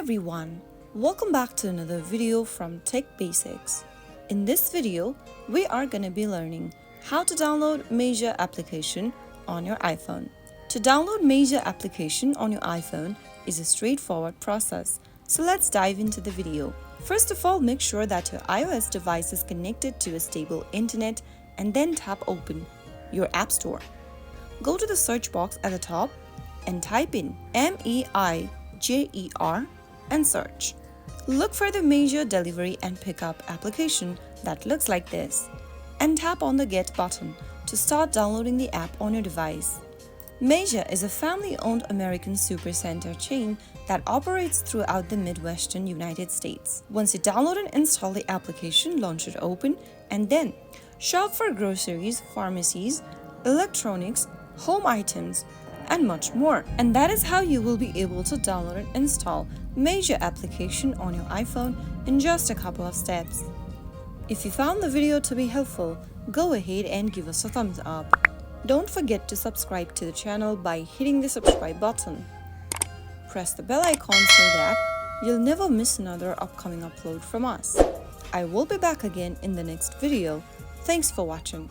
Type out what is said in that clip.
everyone, welcome back to another video from Tech Basics. In this video, we are going to be learning how to download Meijer application on your iPhone. To download Meijer application on your iPhone is a straightforward process, so let's dive into the video. First of all, make sure that your iOS device is connected to a stable internet and then tap open your App Store. Go to the search box at the top and type in Meijer and search. Look for the Meijer delivery and pickup application that looks like this and tap on the Get button to start downloading the app on your device. Meijer is a family-owned American supercenter chain that operates throughout the Midwestern United States. Once you download and install the application, launch it open and then shop for groceries, pharmacies, electronics, home items, and much more. And that is how you will be able to download and install Meijer application on your iPhone in just a couple of steps. If you found the video to be helpful, go ahead and give us a thumbs up. Don't forget to subscribe to the channel by hitting the subscribe button. Press the bell icon so that you'll never miss another upcoming upload from us. I will be back again in the next video. Thanks for watching.